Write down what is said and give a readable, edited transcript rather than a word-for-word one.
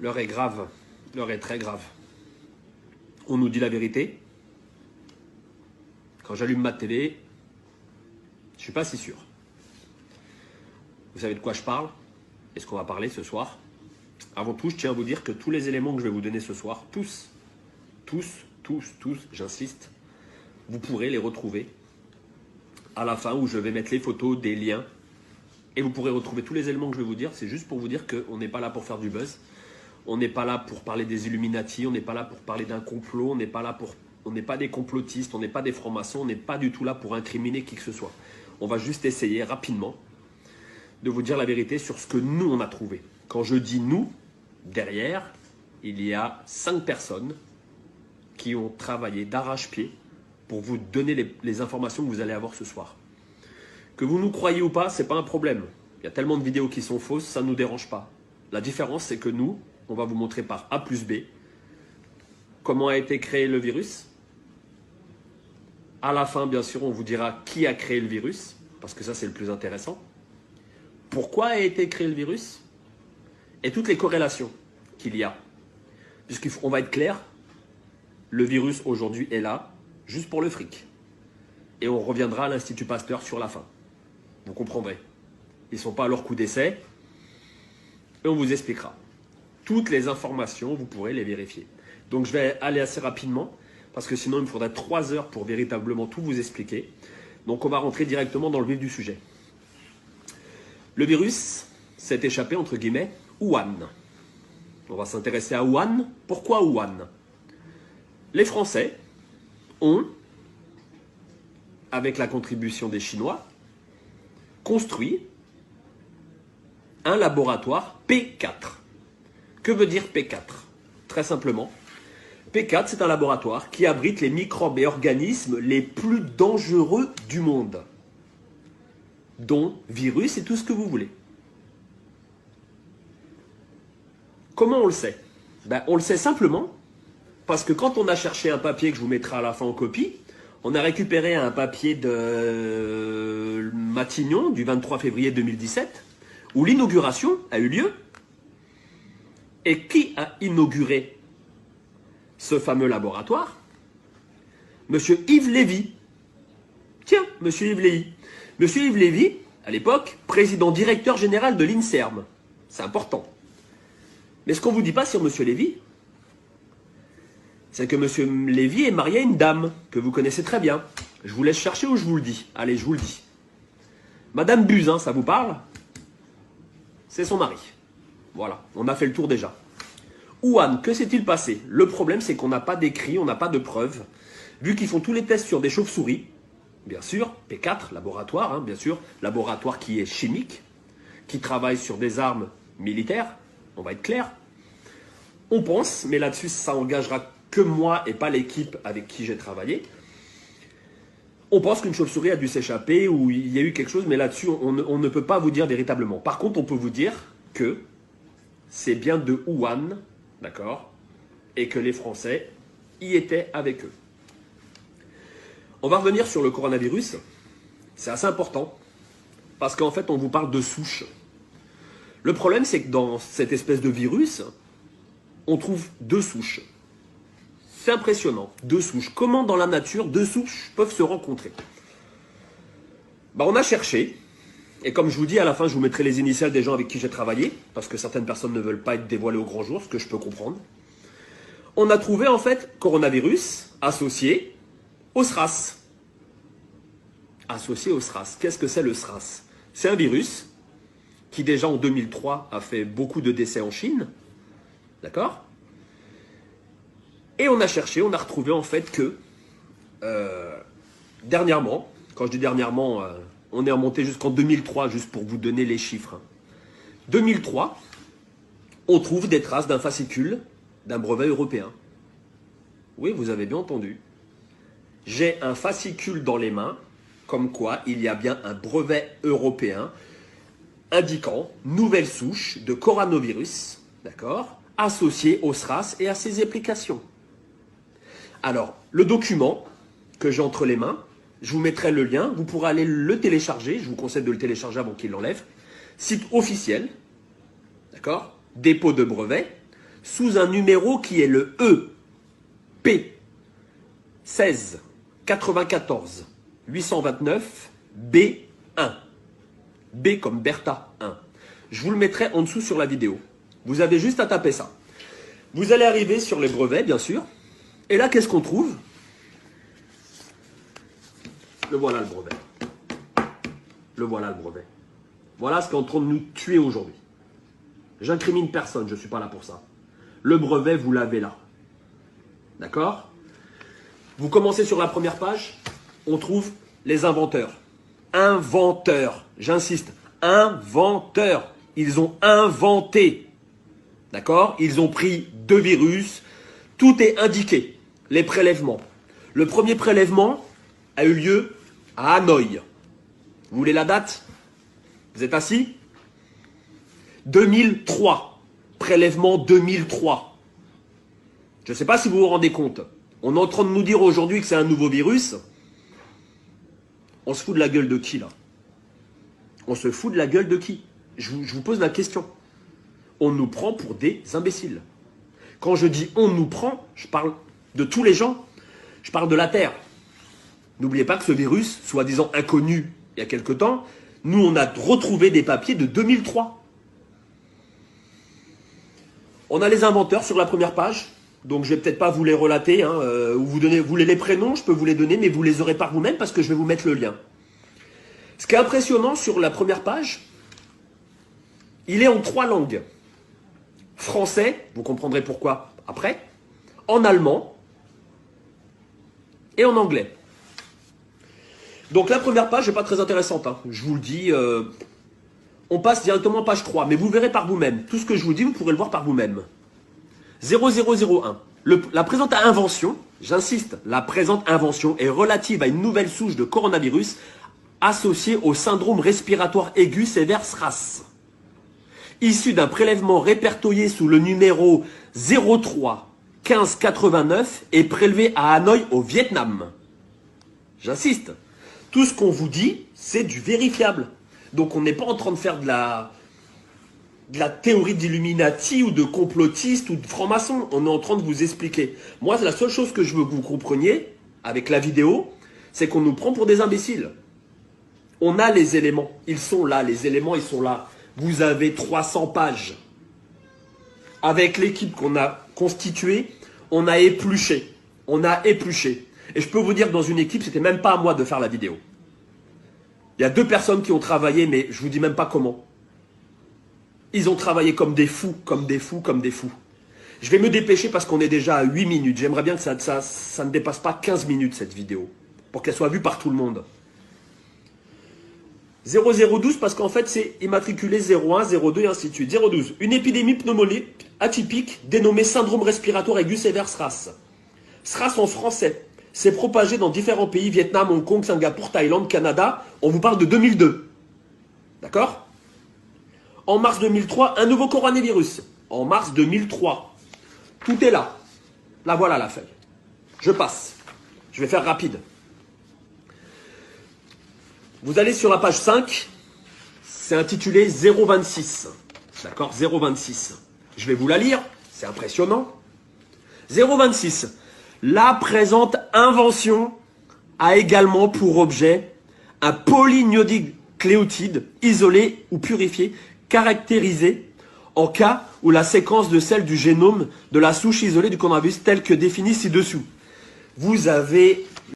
L'heure est grave. L'heure est très grave. On nous dit la vérité. Quand j'allume ma télé, je ne suis pas si sûr. Vous savez de quoi je parle? Est-ce qu'on va parler ce soir? Avant tout, je tiens à vous dire que tous les éléments que je vais vous donner ce soir, tous, j'insiste, vous pourrez les retrouver à la fin où je vais mettre les photos, des liens. Et vous pourrez retrouver tous les éléments que je vais vous dire. C'est juste pour vous dire qu'on n'est pas là pour faire du buzz. On n'est pas là pour parler des Illuminati. On n'est pas là pour parler d'un complot. On n'est pas des complotistes. On n'est pas des francs-maçons. On n'est pas du tout là pour incriminer qui que ce soit. On va juste essayer rapidement de vous dire la vérité sur ce que nous, on a trouvé. Quand je dis nous, derrière, il y a 5 personnes qui ont travaillé d'arrache-pied pour vous donner les informations que vous allez avoir ce soir. Que vous nous croyez ou pas, ce n'est pas un problème. Il y a tellement de vidéos qui sont fausses, ça ne nous dérange pas. La différence, c'est que nous, on va vous montrer par A plus B comment a été créé le virus. À la fin, bien sûr, on vous dira qui a créé le virus, parce que ça, c'est le plus intéressant. Pourquoi a été créé le virus et toutes les corrélations qu'il y a. Puisqu'on va être clair, le virus aujourd'hui est là, juste pour le fric. Et on reviendra à l'Institut Pasteur sur la fin. Vous comprendrez. Ils ne sont pas à leur coup d'essai. Et on vous expliquera. Toutes les informations, vous pourrez les vérifier. Donc je vais aller assez rapidement, parce que sinon il me faudrait 3 heures pour véritablement tout vous expliquer. Donc on va rentrer directement dans le vif du sujet. Le virus s'est échappé, entre guillemets, Wuhan. On va s'intéresser à Wuhan. Pourquoi Wuhan? Les Français ont, avec la contribution des Chinois, construit un laboratoire P4. Que veut dire P4? Très simplement, P4, c'est un laboratoire qui abrite les microbes et organismes les plus dangereux du monde, dont virus et tout ce que vous voulez. Comment on le sait? On le sait simplement parce que quand on a cherché un papier que je vous mettrai à la fin en copie, on a récupéré un papier de Matignon du 23 février 2017 où l'inauguration a eu lieu. Et qui a inauguré ce fameux laboratoire? Monsieur Yves Lévy. Tiens, Monsieur Yves Lévy. Monsieur Yves Lévy, à l'époque, président directeur général de l'INSERM. C'est important. Mais ce qu'on ne vous dit pas sur Monsieur Lévy, c'est que Monsieur Lévy est marié à une dame que vous connaissez très bien. Je vous laisse chercher ou je vous le dis? Allez, je vous le dis. Madame Buzyn, ça vous parle? C'est son mari. Voilà, on a fait le tour déjà. Wuhan, que s'est-il passé? Le problème, c'est qu'on n'a pas d'écrit, on n'a pas de preuves. Vu qu'ils font tous les tests sur des chauves-souris, bien sûr, P4, laboratoire, bien sûr, laboratoire qui est chimique, qui travaille sur des armes militaires, on va être clair. On pense, mais là-dessus, ça engagera que moi et pas l'équipe avec qui j'ai travaillé. On pense qu'une chauve-souris a dû s'échapper ou il y a eu quelque chose, mais là-dessus, on ne peut pas vous dire véritablement. Par contre, on peut vous dire que c'est bien de Wuhan, d'accord, et que les Français y étaient avec eux. On va revenir sur le coronavirus. C'est assez important, parce qu'en fait, on vous parle de souches. Le problème, c'est que dans cette espèce de virus, on trouve 2 souches. C'est impressionnant, 2 souches. Comment dans la nature 2 souches peuvent se rencontrer? On a cherché, et comme je vous dis, à la fin, je vous mettrai les initiales des gens avec qui j'ai travaillé, parce que certaines personnes ne veulent pas être dévoilées au grand jour, ce que je peux comprendre. On a trouvé en fait coronavirus associé au SRAS. Associé au SRAS. Qu'est-ce que c'est le SRAS? C'est un virus qui déjà en 2003 a fait beaucoup de décès en Chine. D'accord? Et on a cherché, on a retrouvé en fait que dernièrement, quand je dis dernièrement, on est remonté jusqu'en 2003, juste pour vous donner les chiffres. 2003, on trouve des traces d'un fascicule d'un brevet européen. Oui, vous avez bien entendu. J'ai un fascicule dans les mains, comme quoi il y a bien un brevet européen indiquant nouvelle souche de coronavirus, d'accord, associée au SRAS et à ses applications. Alors, le document que j'ai entre les mains, je vous mettrai le lien, vous pourrez aller le télécharger, je vous conseille de le télécharger avant qu'il l'enlève. Site officiel, d'accord, dépôt de brevet, sous un numéro qui est le EP 16 94 829 B1. B comme Bertha 1. Je vous le mettrai en dessous sur la vidéo. Vous avez juste à taper ça. Vous allez arriver sur les brevets, bien sûr. Et là, qu'est-ce qu'on trouve? Le voilà le brevet. Le voilà le brevet. Voilà ce qui est en train de nous tuer aujourd'hui. J'incrimine personne, je ne suis pas là pour ça. Le brevet, vous l'avez là. D'accord? Vous commencez sur la première page, on trouve les inventeurs. Inventeurs, j'insiste, inventeurs. Ils ont inventé. D'accord? Ils ont pris 2 virus. Tout est indiqué. Les prélèvements. Le premier prélèvement a eu lieu à Hanoï. Vous voulez la date? Vous êtes assis? 2003. Prélèvement 2003. Je ne sais pas si vous vous rendez compte. On est en train de nous dire aujourd'hui que c'est un nouveau virus. On se fout de la gueule de qui là? On se fout de la gueule de qui? Je vous pose la question. On nous prend pour des imbéciles. Quand je dis on nous prend, je parle de tous les gens. Je parle de la Terre. N'oubliez pas que ce virus, soi-disant inconnu il y a quelque temps, nous on a retrouvé des papiers de 2003. On a les inventeurs sur la première page. Donc je vais peut-être pas vous les relater, hein, ou vous voulez les prénoms, je peux vous les donner, mais vous les aurez par vous-même parce que je vais vous mettre le lien. Ce qui est impressionnant sur la première page, il est en 3 langues. Français, vous comprendrez pourquoi après, en allemand et en anglais. Donc la première page n'est pas très intéressante, hein. Je vous le dis, on passe directement à page 3, mais vous verrez par vous-même. Tout ce que je vous dis, vous pourrez le voir par vous-même. 0001. La présente invention, j'insiste, la présente invention est relative à une nouvelle souche de coronavirus associée au syndrome respiratoire aigu sévère SRAS. Issue d'un prélèvement répertorié sous le numéro 03 15 89 et prélevé à Hanoï au Vietnam. J'insiste, tout ce qu'on vous dit, c'est du vérifiable. Donc on n'est pas en train de faire de la théorie d'Illuminati ou de complotiste ou de franc-maçon. On est en train de vous expliquer. Moi, la seule chose que je veux que vous compreniez avec la vidéo, c'est qu'on nous prend pour des imbéciles. On a les éléments. Ils sont là. Les éléments, ils sont là. Vous avez 300 pages. Avec l'équipe qu'on a constituée, on a épluché. On a épluché. Et je peux vous dire que dans une équipe, c'était même pas à moi de faire la vidéo. Il y a 2 personnes qui ont travaillé, mais je vous dis même pas comment. Ils ont travaillé comme des fous, comme des fous, comme des fous. Je vais me dépêcher parce qu'on est déjà à 8 minutes. J'aimerais bien que ça ne dépasse pas 15 minutes cette vidéo. Pour qu'elle soit vue par tout le monde. 0012 parce qu'en fait c'est immatriculé 01, 02 et ainsi de suite. 012. Une épidémie pneumonique atypique dénommée syndrome respiratoire aigu sévère SRAS. SRAS en français. C'est propagé dans différents pays, Vietnam, Hong Kong, Singapour, Thaïlande, Canada. On vous parle de 2002. D'accord ? En mars 2003, un nouveau coronavirus. En mars 2003. Tout est là. Là, voilà la feuille. Je passe. Je vais faire rapide. Vous allez sur la page 5. C'est intitulé 026. D'accord ? 026. Je vais vous la lire. C'est impressionnant. 026. La présente invention a également pour objet un polynucléotide isolé ou purifié caractérisé en cas où la séquence de celle du génome de la souche isolée du coronavirus telle que définie ci-dessous. Vous avez